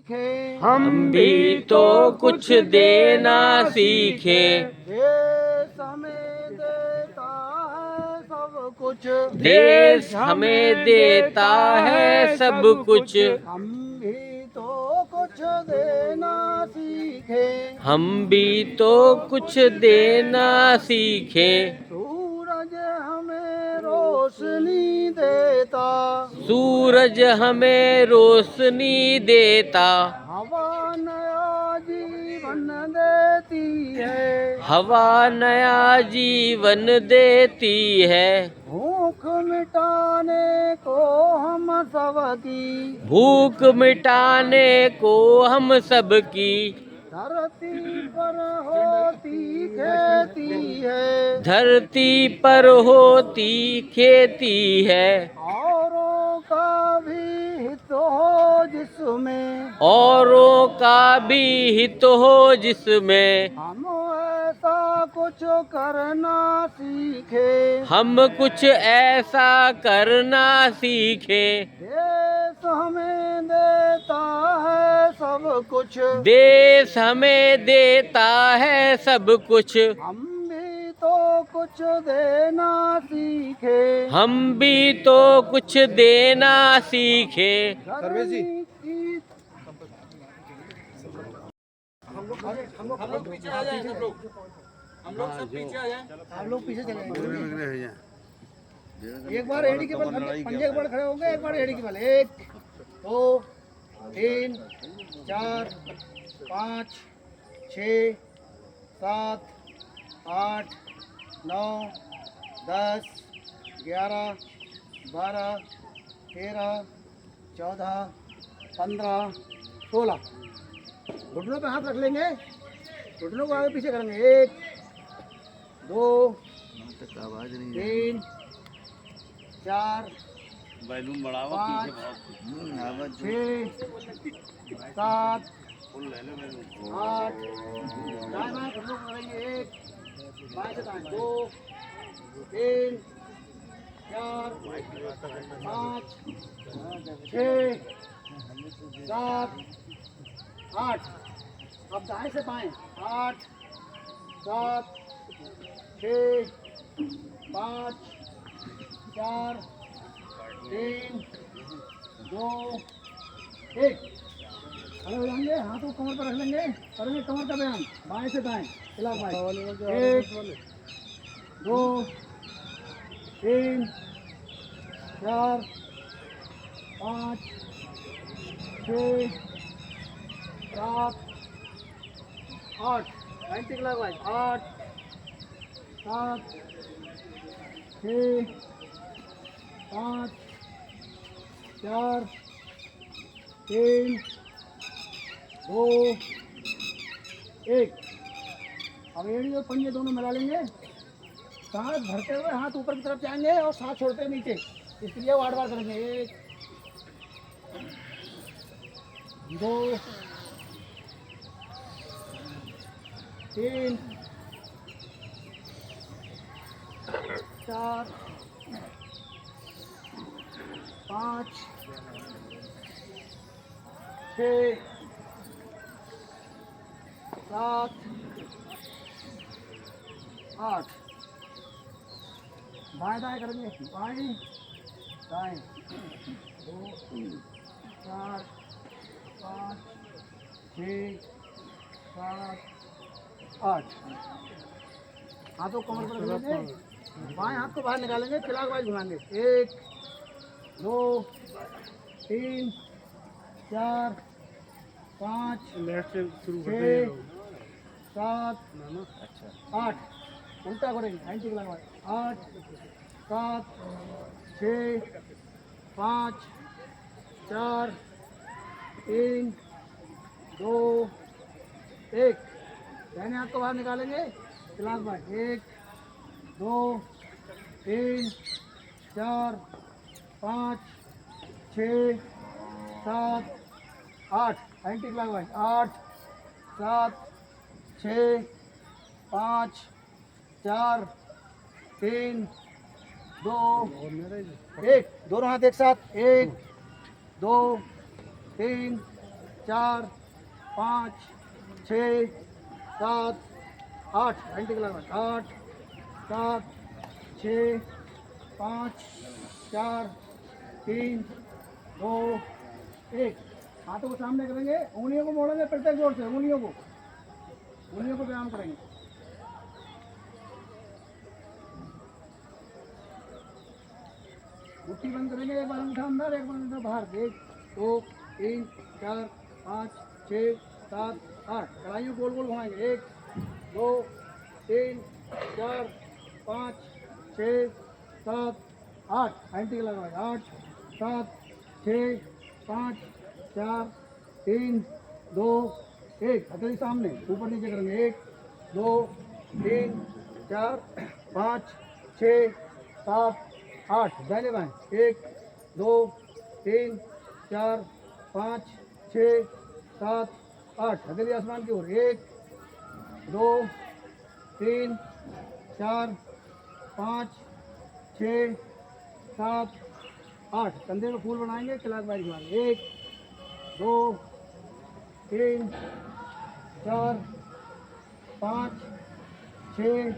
सीखे, हम भी तो कुछ देना सीखे। देश हमें देता है सब कुछ, देश हमें देता है सब कुछ। हम भी तो कुछ देना सीखे, हम भी तो कुछ देना सीखे। सूरज हमें रोशनी देता, सूरज हमें रोशनी देता। हवा नया जीवन देती है, हवा नया जीवन देती है। भूख मिटाने को हम सबकी, भूख मिटाने को हम सबकी। धरती पर होती खेती है, धरती पर होती खेती है। औरों का भी हित हो जिसमें, औरों का भी हित हो जिसमें। हम ऐसा कुछ करना सीखे, हम कुछ ऐसा करना सीखे। देश हमें देता है सब कुछ, देश हमें देता है सब कुछ। हम भी तो कुछ देना सीखे, हम भी तो कुछ देना सीखे। गर्मी की आप लोग पीछे चले जाएंगे। एक बार एडी के बल पंजे के बल खड़े होंगे, एक बार एडी के बल, 1 2 3 4 5 6 7 8 9 10 11 12 13 14 15 16। घुटनों पे हाथ रख लेंगे, घुटनों को आगे पीछे करेंगे, 1 2 3 4 बैलून बढ़ावा 5 6 7 8 दाएं बाएं घुटनों को करेंगे, 1 बाएं से दाएं 2 3 4 5 6 7 8। अब दाएं से बाएं 8 7 6 5 4 3 2 1। खड़े हो जाएंगे, हाथों को कमर पर रख लेंगे, करेंगे कमर का व्यायाम, बाएं से दाएं क्लॉकवाइज, 1 2 3 4 5 6 7 8 एंटी क्लॉकवाइज, 8 7 6 5 4 3 2 1। अब एड़ी और पंजे दोनों मिला लेंगे, सांस भरते हुए हाथ ऊपर की तरफ जाएंगे और सांस छोड़ते हुए नीचे, इसलिए 8 बार करेंगे, 1 2 3 4 5 6 7 8। बाएं दाएं करेंगे, बाएं दाएं 2 4 5 6 7 8। हाथों को कमर पर रखेंगे, बाएं हाथ को बाहर निकालेंगे, क्लॉकवाइज घुमाएंगे, 1 2 3 4 5 6 7 8। उल्टा करेंगे, एंटी क्लॉकवाइज, 8 7 6 5 4 3 2 1। दाहिने हाथ को बाहर निकालेंगे, क्लॉकवाइज, 1 2 3 4 5 6 7 8 एंटी क्लॉकवाइज, 8 7 6 5 4 3 2 1। दोनों हाथ एक साथ, 1 2 3 4 5 6 7 8 घंटे के लगभग 8 7 6 5 4 3 2 1। हाथों को सामने करेंगे, उंगलियों को मोड़ेंगे प्रत्येक जोर से, उंगलियों को व्यायाम करेंगे। मुट्ठी बंद करेंगे, एक बार अंगूठा अंदर एक बार अंगूठा बाहर। 1 2 3 4 5 6 7 8। कढ़ाइयों गोल गोल घुमाएंगे। 1 2 3 4 5 6 7 8। घंटी के लगवाएंगे। 8 7 6 5 4 3 2 1। हथेली सामने, ऊपर नीचे करेंगे। 1 2 3 4 5 6 7 8। दाहिने बाएं। 1 2 3 4 5 6 7 8। हथेली आसमान की ओर। 1 2 3 4 5 6 7 8। कंधे में फूल बनाएंगे, क्लॉकवाइज घुमाएंगे। 1 2 3 4 5 6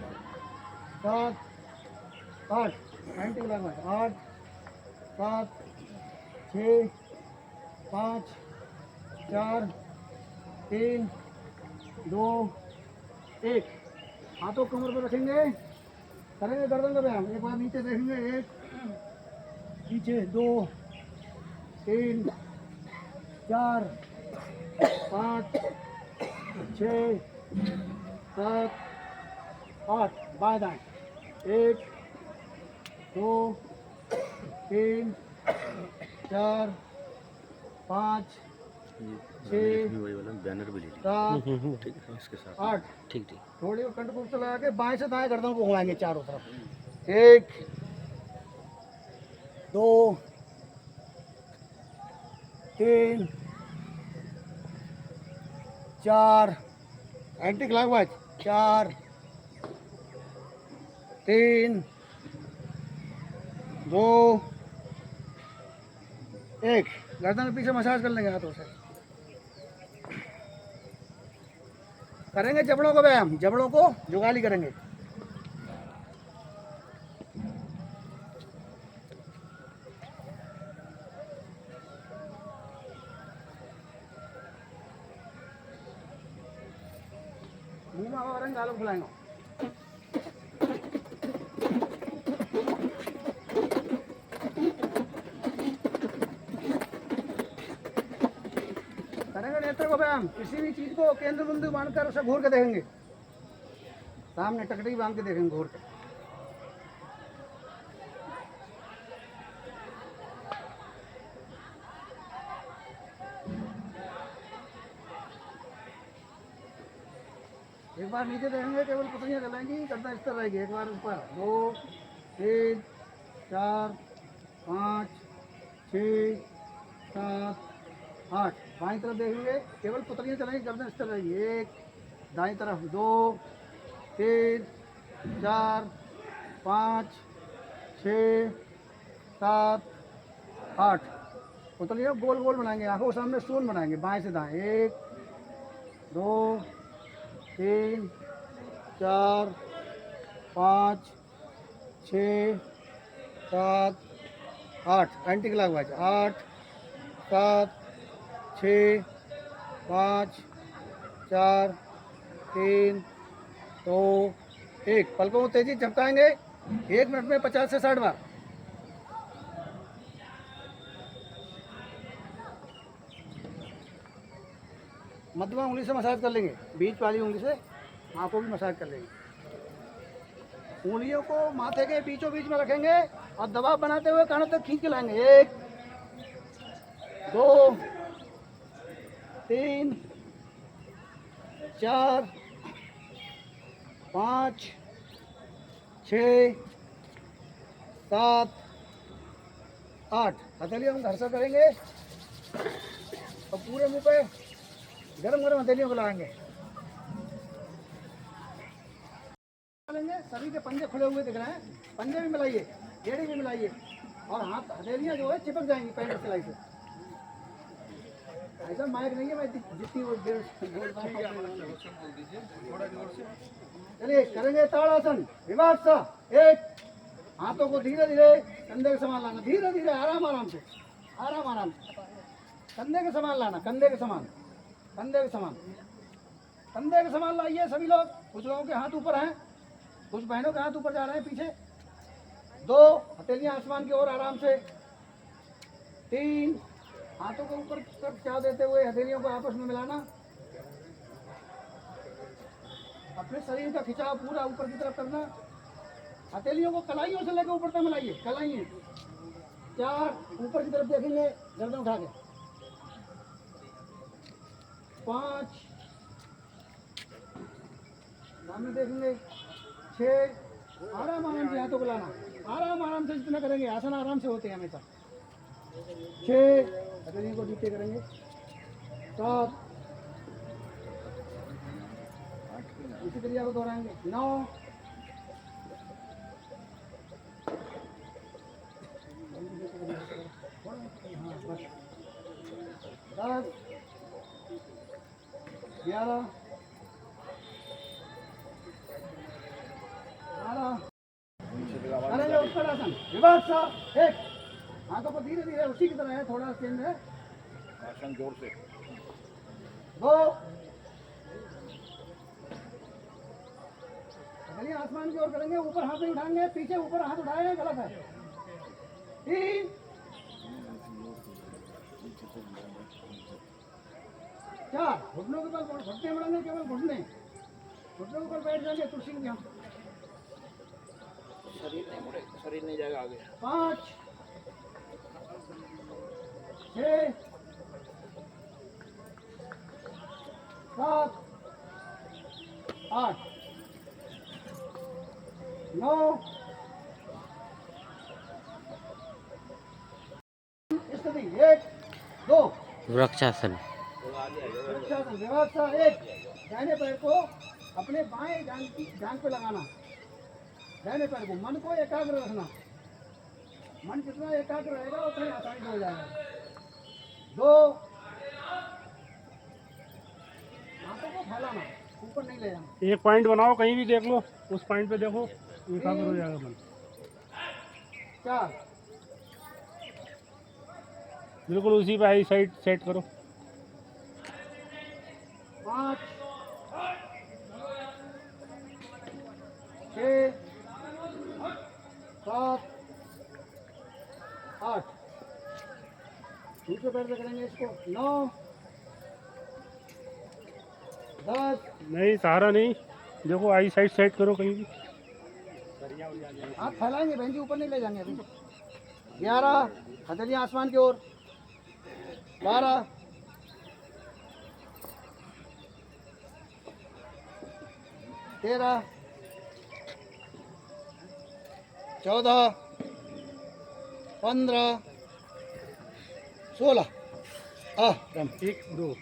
7 8। 90 क्लॉकवाइज। 8 7 6 5 4 3 2 1। हाथों कमर पर रखेंगे, करेंगे गर्दन का व्यायाम। एक बार नीचे देखेंगे। 1 नीचे 2 3 4 5 6 7 8। बाएं दाएं। 1 2 3 4 5 6 बैनर भी ले लीजिए। 7 ठीक है, इसके साथ 8। ठीक ठीक। थोड़ी कंठ को लगा के बाएं से दाएं गर्दन को घुमाएंगे चारों तरफ। 1 2 3 4। Anti clockwise. 4 3 2 1। गर्दन के पीछे मसाज कर लेंगे हाथों से। करेंगे जबड़ों का व्यायाम, जबड़ों को जुगाली करेंगे। मुंह में हवा भरेंगे, गालों को फुलाएंगे। करेंगे नेत्र को व्यायाम। किसी भी चीज को केंद्र बिंदु बांधकर उसे घूर के देखेंगे। सामने टकटकी बांध के देखेंगे घूर के। एक बार नीचे देखेंगे, केवल पतलियां चलेंगी, गर्दन इस तरह रहेगी। एक बार ऊपर। 2 3 4 5 6 7 8। बाईं तरफ देखेंगे, केवल पतलियां चलेंगी, गर्दन इस तरह रहेगी। 1 दाईं तरफ। 2 3 4 5 6 7 8। पतलियां गोल गोल बनाएंगे, आंखों के सामने शून्य बनाएंगे। बाएं से दाएं। 1 2 3 4 5 6 7 8। Anti clockwise. 8 7 6 5 4 3 2 1। पलकों को तेजी झपकाएंगे। 1 मिनट में 50 से 60 बार। मध्यमा उंगली से मसाज कर लेंगे, बीच वाली उंगली से आंखों की मसाज कर लेंगे। उंगलियों को माथे के बीचों बीच में रखेंगे और दबाव बनाते हुए कानों तक खींच के लाएंगे। 1 2 3 4 5 6 7 8। हथेलियों हम घर से करेंगे और पूरे मुंह पे गरम गरम हथेलियों को लगाएंगे। सभी के पंजे खुले हुए दिख रहे हैं, पंजे भी मिलाइए, एड़ी भी मिलाइए और हाथ हथेलियां जो है चिपक जाएंगी पैंट सिलाई से। ऐसा माइक नहीं है, मैं जितनी वो देर बोल पाऊँ। चलिए करेंगे ताड़ासन। विभाग सा एक, हाथों को धीरे धीरे कंधे के समान लाना, धीरे धीरे आराम आराम से, आराम आराम से, कंधे के समान लाना, कंधे के समान, कंधे के समान, कंधे के समान लाइए सभी लोग। कुछ लोगों के हाथ ऊपर हैं, कुछ बहनों के हाथ ऊपर जा रहे हैं पीछे। 2 हथेलियां आसमान की ओर आराम से। 3 हाथों को ऊपर तरफ चाव देते हुए हथेलियों को आपस में मिलाना। अपने शरीर का खिंचाव पूरा ऊपर की तरफ करना। हथेलियों को कलाइयों से लेकर ऊपर तक मिलाइए, कलाइयां। 4 ऊपर की तरफ देखेंगे, गर्दन उठा के। 5 सामने देखेंगे। 6 आराम आराम से हाथों को लाना, आराम आराम से जितना करेंगे, आसन आराम से होते हैं हमेशा। 6 हथेलियों को नीचे करेंगे। 7 इसी क्रिया को दोहराएंगे। 9 10 11 करेंगे उत्तरासन। विभाग सा एक, हाथों को धीरे धीरे उसी की तरह है, थोड़ा चेंज है। आसन जोर से। 2 चलिए आसमान की ओर करेंगे, ऊपर हाथ नहीं उठाएंगे, पीछे ऊपर हाथ उठाए गलत है। 3 4 घुटनों के ऊपर, घुटने बढ़ेंगे, केवल घुटने, घुटनों के ऊपर बैठ जाएंगे कुर्सी के यहाँ। शरीर नहीं जाएगा आगे। 5 6 7 8 9 स्थिति 1 2 वृक्षासन। वृक्षासन। व्यवस्था 1, दाहिने पैर को अपने बाएं जांघ पे लगाना, दाहिने पैर को, मन को एकाग्र रखना। मन जितना एकाग्र रहेगा उतना आसानी से हो जाएगा। 2 हाथों को फैलाना, ऊपर नहीं ले जाना। एक पॉइंट बनाओ, कहीं भी देख लो, उस पॉइंट पे देखो, एकाग्र हो जाएगा मन। 4 बिल्कुल उसी पे आई साइड सेट करो। 5 6 7 8 दूसरे पैर से करेंगे इसको। 9 10 नहीं, सहारा नहीं, देखो आई साइड सेट करो कहीं भी। हाथ फैलाएंगे बहन जी, ऊपर नहीं ले जाएंगे अभी। 11 हथेलियां आसमान की ओर। 12 13 14 15 16 1 2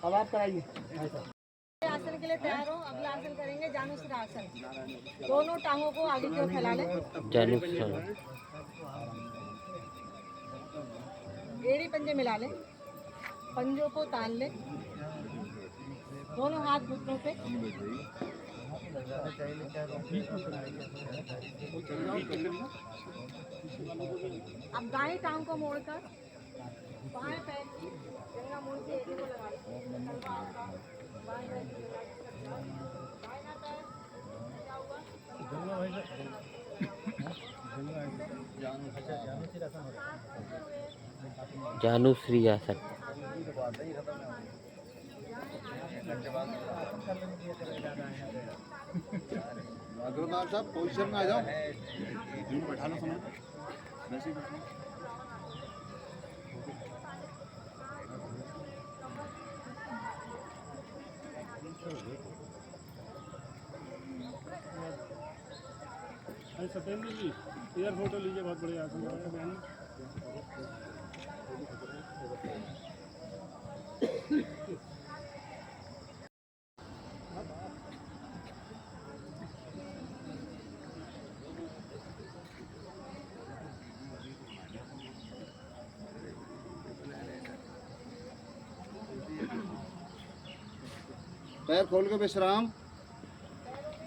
अब आप कराइए ऐसा। आसन के लिए तैयार हो। अगला आसन करेंगे जानुश्री आसन। दोनों टांगों को आगे की ओर फैला लें, जानुश्री। एड़ी पंजे मिला लें, पंजों को तान लें, दोनों हाथ घुटनों पे। अब दाएं टांग को मोड़कर बाएं पैर की जंघा मोड़ के एड़ी को लगा लें। बाएं पैर की दाहिना पैर क्या हुआ? जानुश्री आसन। अग्रवाल साहब पोजीशन में आ जाओ, बैठा लो समय वैसे ही बैठो। सत्येंद्र जी एयर फोटो लीजिए, बहुत बढ़िया आसन है। पैर खोल के विश्राम।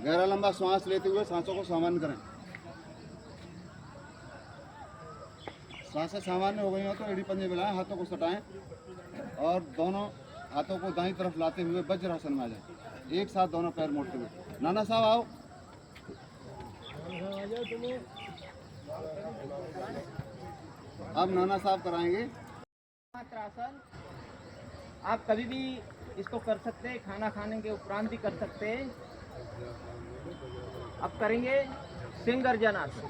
गहरा लंबा श्वास लेते हुए सांसों को सामान्य करें। सांसें सामान्य हो गई हो तो एड़ी पंजे मिलाएं, हाथों को सटाएं और दोनों हाथों को दाईं तरफ लाते हुए वज्रासन में आ जाए। एक साथ दोनों पैर मोड़ते हुए। नाना साहब आओ। अब नाना साहब कराएंगे। आसन आप कभी भी इसको कर सकते हैं, खाना खाने के उपरांत भी कर सकते हैं। अब करेंगे सिंगर्जन आसन।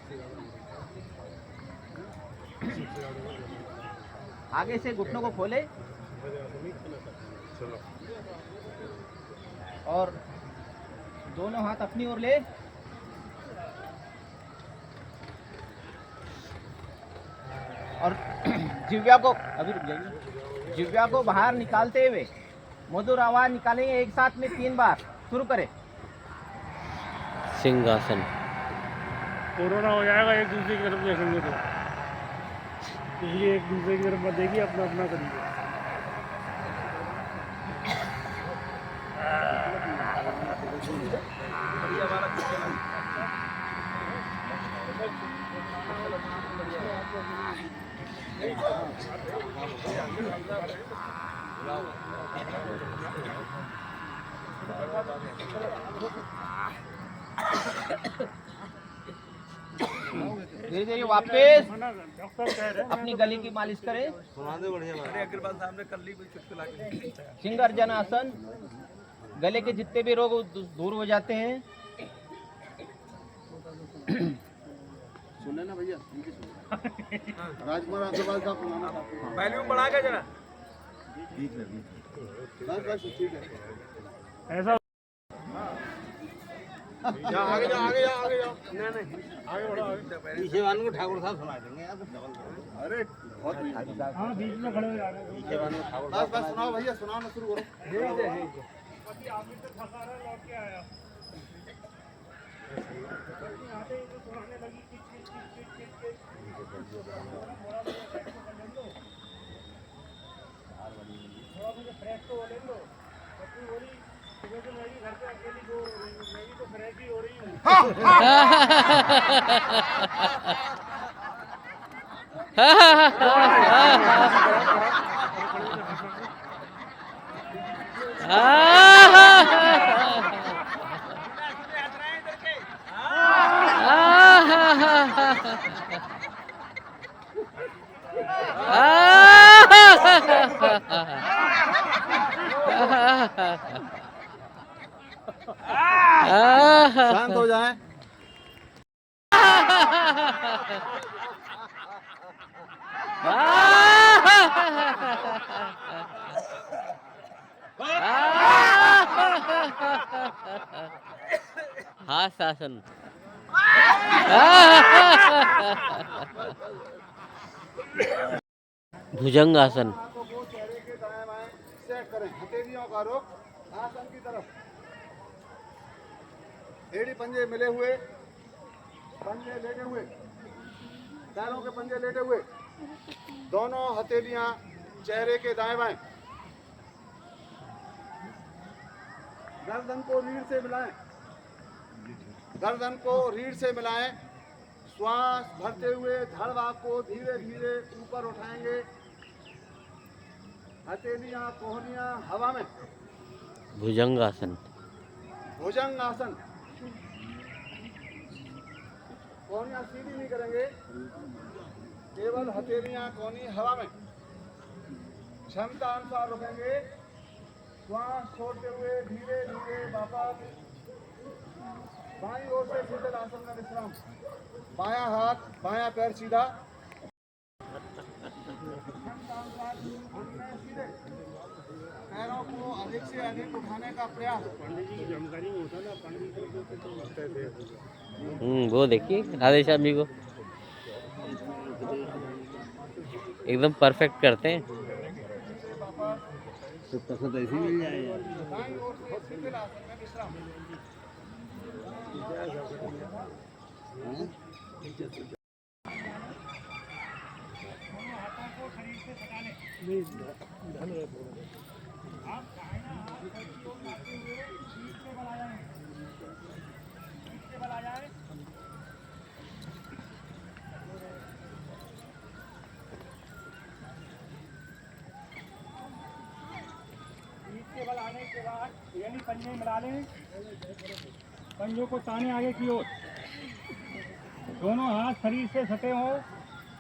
आगे से घुटनों को खोले और दोनों हाथ अपनी ओर ले और जिह्वा को अभी रुक जाइए, जिह्वा को बाहर निकालते हुए मधुर आवाज निकालेंगे। एक साथ में 3 बार। शुरू करें। सिंहासन। कोरोना हो जाएगा एक दूसरे की तरफ देखेंगे तो, इसलिए एक दूसरे की तरफ मत देखिए, अपना अपना करिए। धीरे धीरे वापस अपनी गले की मालिश करें। सिंगर्जन आसन। गले के जितने भी रोग दूर हो जाते हैं। सुने ना भैया, राजकुमार अग्रवाल साहब सुनाना चाहते हैं। वॉल्यूम बढ़ा के जरा। बस ठीक है। ऐसा आगे जाओ आगे जाओ आगे जाओ। नहीं आगे बढ़ो आगे। पीछे वालों को ठाकुर साहब सुना देंगे यार। अरे बहुत हाँ, बीच में खड़े हो जा रहे हैं। बस सुनाओ भैया, सुनाना शुरू करो। लौट के आया सुनाने लगी फ्रेश तो ले लो। बोली सुबह से मैं घर पे अकेली मैं भी तो फ्रेश ही हो रही हूँ। शांत हो जाएं। हाथ आसन। भुजंग आसन। हाथों को चेहरे के दाएं बाएं सेट करें। हथेलियों का रुख आसन की तरफ। एड़ी पंजे मिले हुए, पंजे लेटे हुए, पैरों के पंजे लेटे हुए, दोनों हथेलियां चेहरे के दाएं बाएं। गर्दन को रीढ़ से मिलाएं। गर्दन को रीढ़ से मिलाएं। श्वास भरते हुए धड़ भाग को धीरे धीरे ऊपर उठाएंगे। हथेलियां कोहनियां हवा में। भुजंग आसन। भुजंग आसन। कोहनियां सीधी नहीं करेंगे, केवल हथेलियां कोहनी हवा में। क्षमता अनुसार रुकेंगे। श्वास छोड़ते हुए धीरे धीरे वापस बाईं ओर से शीतल आसन में विश्राम। बायां हाथ बायां पैर सीधा। पैरों को अधिक से अधिक उठाने का प्रयास। वो देखिए राधे श्याम जी को एकदम परफेक्ट करते हैं। तो पसंद ऐसी मिल जाएगा। दाईं ओर से शीतल आसन में विश्राम। के बल आने के बाद यानी पंजे मिला लें, पंजों को ताने आगे की ओर, दोनों हाथ शरीर से सटे हों।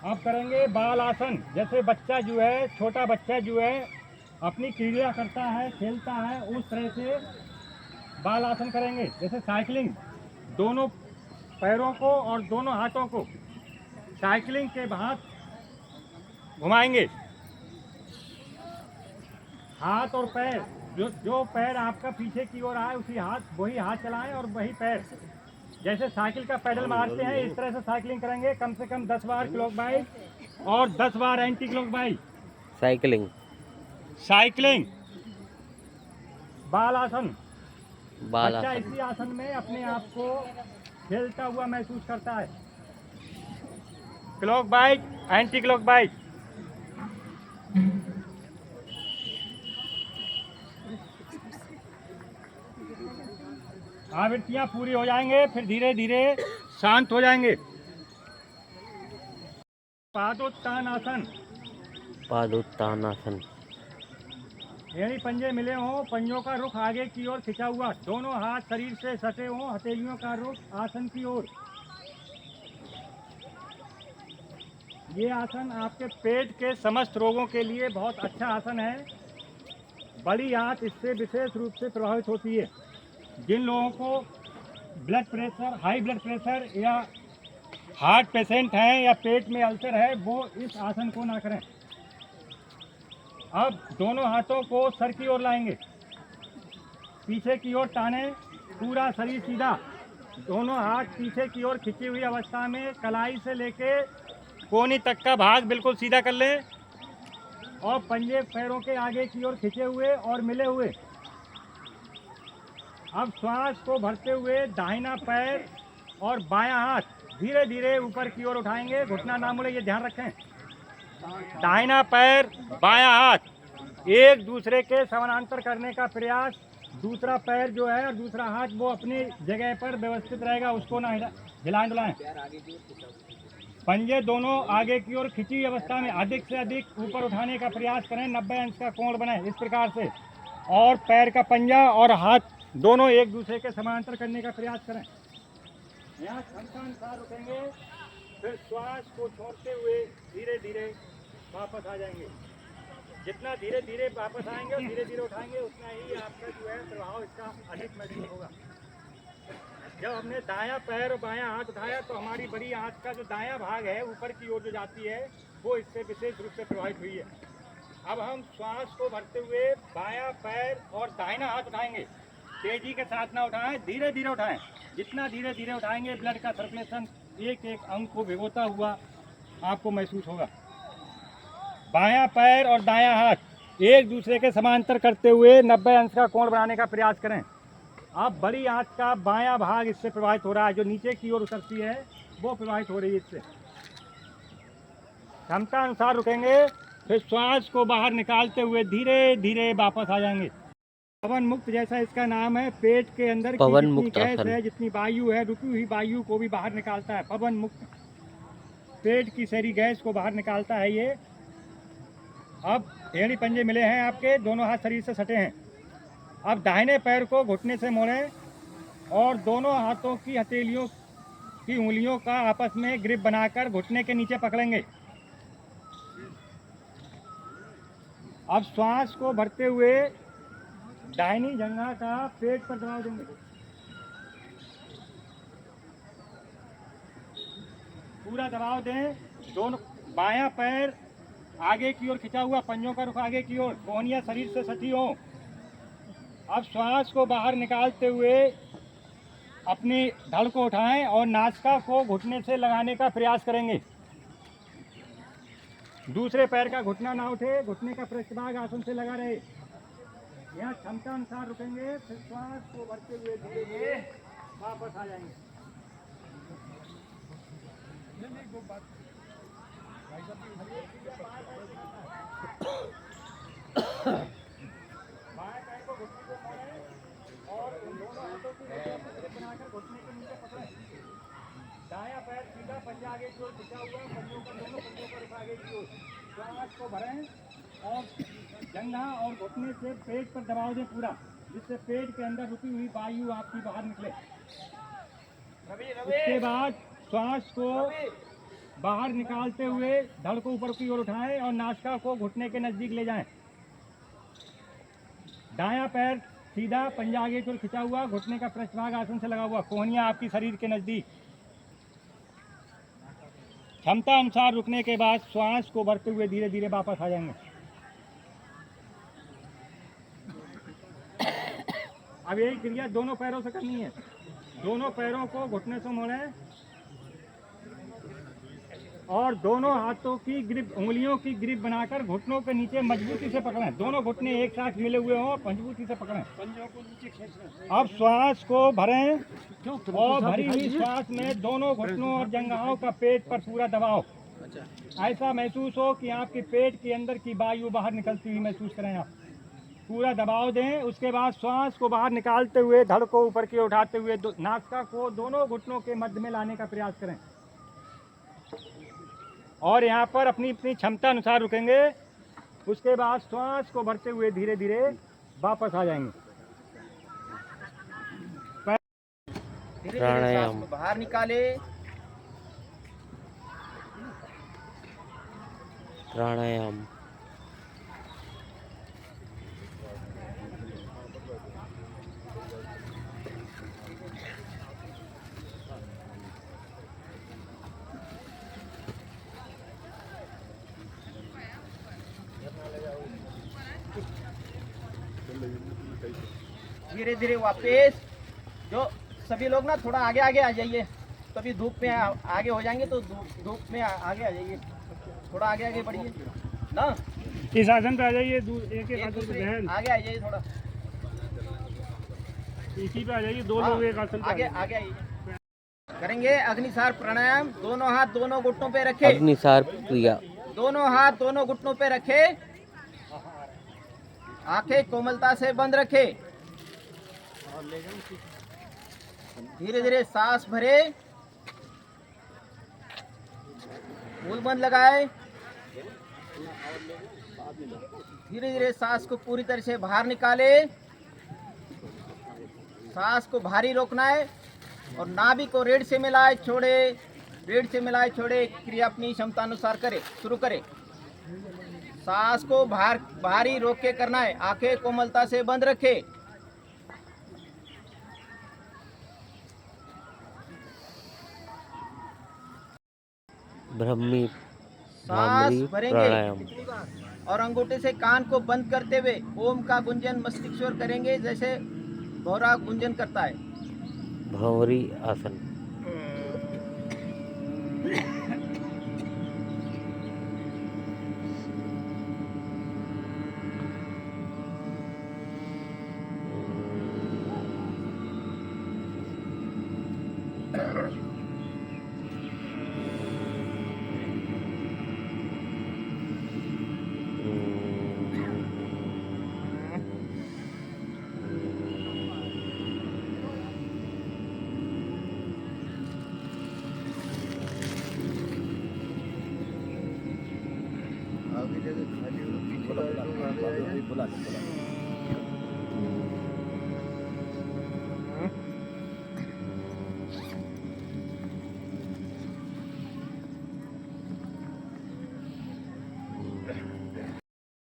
अब करेंगे बाल आसन। जैसे बच्चा जो है, छोटा बच्चा जो है अपनी क्रीड़ा करता है, खेलता है, उस तरह से बाल आसन करेंगे। जैसे साइकिलिंग, दोनों पैरों को और दोनों हाथों को साइकिलिंग के बाद घुमाएंगे। हाथ और पैर, जो पैर आपका पीछे की ओर आए वही हाथ चलाएं और वही पैर। जैसे साइकिल का पैडल मारते हैं, इस तरह से साइकिलिंग करेंगे। कम से कम 10 बार क्लॉकवाइज और 10 बार एंटी क्लॉकवाइज साइकिलिंग। बाल आसन। बाल बच्चा आसन। इसी आसन में अपने आप को खेलता हुआ महसूस करता है। Clockwise, anti clockwise. आवृत्तियां पूरी हो जाएंगे, फिर धीरे धीरे शांत हो जाएंगे। पादोत्तान आसन। पादोत्तान आसन। यानी पंजे मिले हों, पंजों का रुख आगे की ओर खिंचा हुआ, दोनों हाथ शरीर से सटे हों, हथेलियों का रुख आसन की ओर। ये आसन आपके पेट के समस्त रोगों के लिए बहुत अच्छा आसन है। बड़ी आंत इससे विशेष रूप से प्रभावित होती है। जिन लोगों को blood pressure, high blood pressure या हार्ट पेशेंट हैं या पेट में अल्सर है, वो इस आसन को ना करें। अब दोनों हाथों को सर की ओर लाएंगे, पीछे की ओर टाने, पूरा शरीर सीधा, दोनों हाथ पीछे की ओर खिंची हुई अवस्था में कलाई से लेके कोहनी तक का भाग बिल्कुल सीधा कर लें और पंजे पैरों के आगे की ओर खिंचे हुए और मिले हुए। अब श्वास को भरते हुए दाहिना पैर और बायां हाथ धीरे धीरे ऊपर की ओर उठाएंगे, घुटना ना मुड़े, ये ध्यान रखें। दाहिना पैर, बायां हाथ एक दूसरे के समानांतर करने का प्रयास। दूसरा पैर जो है और दूसरा हाथ वो अपनी जगह पर व्यवस्थित रहेगा, उसको ना हिलाएं डुलाएं। पंजे दोनों आगे की ओर खिंची अवस्था में अधिक से अधिक ऊपर उठाने का प्रयास करें, 90 अंश का कोण बने इस प्रकार से। और पैर का पंजा और हाथ दोनों एक दूसरे के समानांतर करने का प्रयास करें। यहाँ क्षमता अनुसार रुकेंगे, फिर श्वास को छोड़ते हुए धीरे धीरे वापस आ जाएंगे। जितना धीरे धीरे वापस आएंगे और धीरे धीरे उठाएंगे, उतना ही आपका जो है प्रभाव इसका अधिक महसूस होगा। जब हमने दायां पैर और बायां हाथ उठाया तो हमारी बड़ी आंत का जो दायां भाग है ऊपर की ओर जो जाती है, वो इससे विशेष रूप से प्रभावित हुई है। अब हम श्वास को भरते हुए बायां पैर और दाहिना हाथ उठाएंगे। तेजी के साथ ना उठाएं, धीरे धीरे उठाएं। जितना धीरे धीरे उठाएंगे, ब्लड का सर्कुलेशन एक एक अंग को भिगोता हुआ आपको महसूस होगा। बायां पैर और दायां हाथ एक दूसरे के समांतर करते हुए 90 अंश का कोण बनाने का प्रयास करें। अब बड़ी आंत का बायां भाग इससे प्रभावित हो रहा है, जो नीचे की ओर उतरती है वो प्रभावित हो रही है इससे। क्षमता अनुसार रुकेंगे, फिर श्वास को बाहर निकालते हुए धीरे धीरे वापस आ जाएंगे। पवन मुक्त जैसा इसका नाम है। पेट के अंदर की पवन जितनी मुक्त गैस आसन। है, जितनी वायु है, रुकी हुई वायु को भी बाहर निकालता है। पवन मुक्त पेट की सारी गैस को बाहर निकालता है ये। अब एड़ी पंजे मिले हैं आपके, दोनों हाथ शरीर से सटे हैं। अब दाहिने पैर को घुटने से मोड़ें और दोनों हाथों की हथेलियों की उंगलियों का आपस में ग्रिप बनाकर घुटने के नीचे पकड़ेंगे। अब श्वास को भरते हुए दाहिनी जंघा का पेट पर दबाव देंगे। पूरा दबाव दें। दोनों बायां पैर आगे की ओर खिंचा हुआ, पंजों का रुख आगे की ओर, कोहनियां शरीर से सटी हो। अब श्वास को बाहर निकालते हुए अपनी धड़ को उठाएं और नासिका को घुटने से लगाने का प्रयास करेंगे। दूसरे पैर का घुटना ना उठे, घुटने का पृष्ठभाग आसन से लगा रहे। यहाँ क्षमता अनुसार रुकेंगे, फिर श्वास को भरते हुए धीरे धीरे वापस आ जाएंगे। बाएं पैर को घुटने को बनाकर घुटने के नीचे पकड़ें। दायां पैर सीधा, पंजा आगे की ओर खिंचा हुआ, पंजों का दोनों पंजों पर आगे की ओर। श्वास को भरें और जंघा और घुटने से पेट पर दबाव दें पूरा, जिससे पेट के अंदर रुकी हुई वायु आपकी बाहर निकले। उसके बाद श्वास को बाहर निकालते हुए धड़ को ऊपर की ओर उठाएं और नासिका को घुटने के नजदीक ले जाएं। दायां पैर सीधा, पंजा आगे की ओर खिंचा हुआ, घुटने का पृष्ठभाग आसन से लगा हुआ, कोहनियां आपकी शरीर के नजदीक। क्षमता अनुसार रुकने के बाद श्वास को भरते हुए धीरे धीरे वापस आ जाएंगे। अब यही क्रिया दोनों पैरों से करनी है। दोनों पैरों को घुटने से मोड़ें और दोनों हाथों की ग्रिप, उंगलियों की ग्रिप बनाकर घुटनों के नीचे मजबूती से पकड़ें। दोनों घुटने एक साथ मिले हुए हों, मजबूती से पकड़ें। अब श्वास को भरें और भरी हुई श्वास में दोनों घुटनों और जंघाओं का पेट पर पूरा दबाव। ऐसा महसूस हो कि आपके पेट के अंदर की वायु बाहर निकलती हुई महसूस करें। आप पूरा दबाव दें। उसके बाद श्वास को बाहर निकालते हुए धड़ को ऊपर की उठाते हुए नासिका को दोनों घुटनों के मध्य में लाने का प्रयास करें और यहाँ पर अपनी अपनी क्षमता अनुसार रुकेंगे। उसके बाद श्वास को भरते हुए धीरे धीरे वापस आ जाएंगे। धीरे धीरे सांस को बाहर निकाले। प्राणायाम। धीरे धीरे वापस। जो सभी लोग ना थोड़ा आगे आगे आ जाइए, कभी धूप में आगे हो जाएंगे तो धूप में आगे आ जाइए, थोड़ा आगे आगे बढ़िए ना। इस आसन पे आ जाइए, एक आगे आ जाइए, थोड़ा इसी पे आ जाइए। दो लोग एक आसन पे आगे आगे आइए। करेंगे अग्निसार प्राणायाम। दोनों हाथ दोनों घुटनों पे रखे। अग्निसार क्रिया। दोनों हाथ दोनों घुटनों पे रखे। आंखें कोमलता से बंद रखे। धीरे धीरे सांस भरे, मुंह बंद लगाए। धीरे धीरे सांस को पूरी तरह से बाहर निकाले। सांस को भारी रोकना है और नाभि को रीढ़ से मिलाए छोड़े, रीढ़ से मिलाए छोड़े। क्रिया अपनी क्षमता अनुसार करे, शुरू करे। सांस को भारी रोक के करना है। आंखें कोमलता से बंद रखे। ब्रह्मी सांस प्राणायाम। भरेंगे और अंगूठे से कान को बंद करते हुए ओम का गुंजन मस्तिष्क करेंगे, जैसे भौरा गुंजन करता है। भंवरी आसन।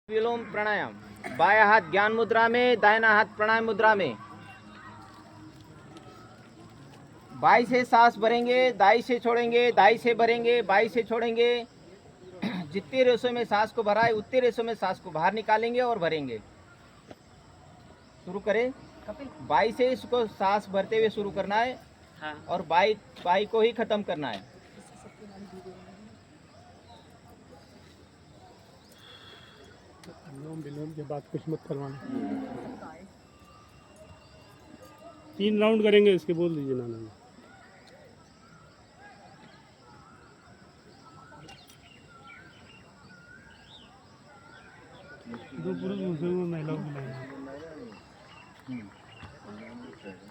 विलोम प्राणायाम। बायां हाथ ज्ञान मुद्रा में, दाहिना हाथ प्राणायाम मुद्रा में। बाई से सांस भरेंगे, दाई से छोड़ेंगे, दाई से भरेंगे, बाई से छोड़ेंगे। जितने रेशों में सांस को भरा है उतने रेशों में सांस को बाहर निकालेंगे और भरेंगे। शुरू करें। बाई से इसको सांस भरते हुए शुरू करना है। हाँ। और बाई को ही खत्म करना है। विलोम के बाद कुछ मत करवाना। 3 राउंड करेंगे, इसके बोल दीजिए नाना। दो पुरुष महिलाओं को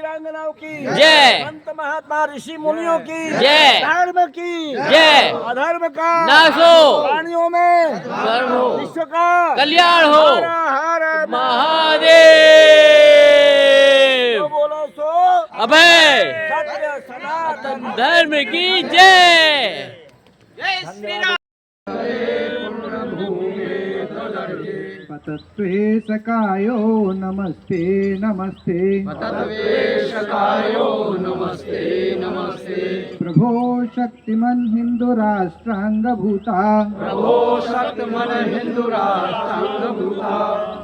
वीरांगनाओं की जय। संत महात्मा ऋषि मुनियों की जय। धर्म की जय। अधर्म का नाश हो। प्राणियों में धर्म हो। विश्व का कल्याण हो। हर हर महादेव। जो बोलो सो अभय। सत्य सनातन धर्म की जय। पतत्वेशकायो नमस्ते नमस्ते पतत्वेशकायो नमस्ते नमस्ते प्रभो शक्तिमन् हिंदू राष्ट्रांगभूता प्रभो शक्तिमन् हिंदू राष्ट्रांगभूता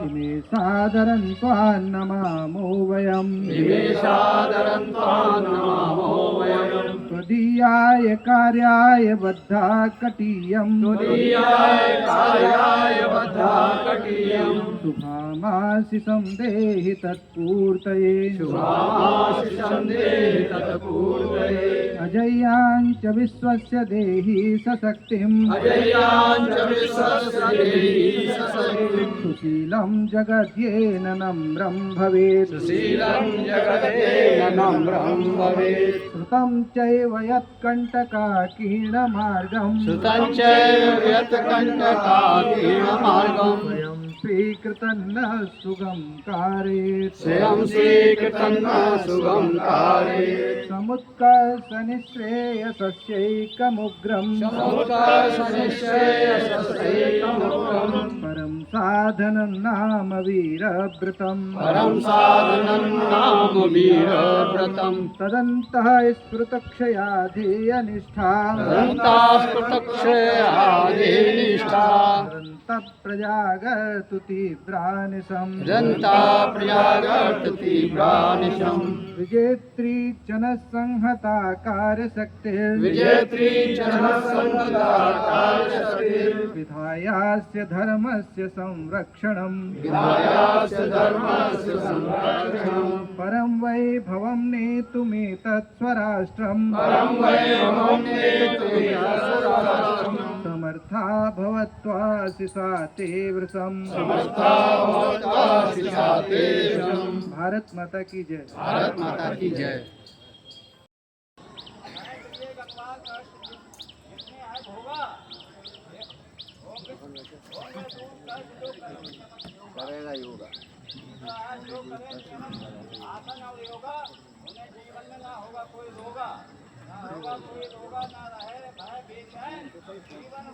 इमे सादरं त्वां नमामो वयम् निवेशादरं त्वां नमामो वयम् त्वदीयाय कार्याय बद्धा कटीयम् तुदीयाय कार्याय बद्धा कटीयम् शुभामाशिषं देहि तत्पूर्तये शुभामाशिषं देहि तत्पूर्तये अजय्याञ्च विश्वस्य देहि सशक्तिम् अजयाञ्च विश्वस्य देहि सशक्तिम् सुशीलं जगद्येन नम्रं भवेत् सुशीलं जगदेन नम्रं भवेत् श्रुतं चैव यत्कण्टकाकीर्णमार्गम् सुतं चैव यत्कण्टकाकीर्णमार्गम् स्वयं स्वीकृतं न सुगं कारयेत् स्वयं स्वीकृतं न सुगं कारयेत् समुत्कर्षनिःश्रेयसस्यैकमुग्रम् समुत्कर्षनिश्चयसस्यैकमुग्रम् परं साधनं नाम वीरव्रतम् परं साधनं नाम वीरव्रतम् तदन्तः स्फुरतक्षयाधेयनिष्ठा दन्तास्फुटक्षयादेनिष्ठा प्रजागर्तु तीव्रानिशम् दन्ता प्रजागर्त तीव्रानिशम् विजेत्री च न संहता कार्यशक्तिर् विजेत्री च नः संगताकारशक्तिर् विधायास्य धर्मस्य संरक्षणम् विधायास्य धर्मस्य संरक्षणम् परं वैभवं नेतुमेतत् स्वराष्ट्रम् परं वैभवं नेतुमेतत्स्वराष्ट्रम् समर्था भवत्वासि सा ते वृतम् समर्था भवत्वासि सा ते वृतम्। भारत माता की जय। भारत माता की जय। करेगा योगा आसन और योगा उन्हें जीवन में ना होगा कोई रोगा ना होगा कोई रोगा ना रहे भय बेचैन जीवन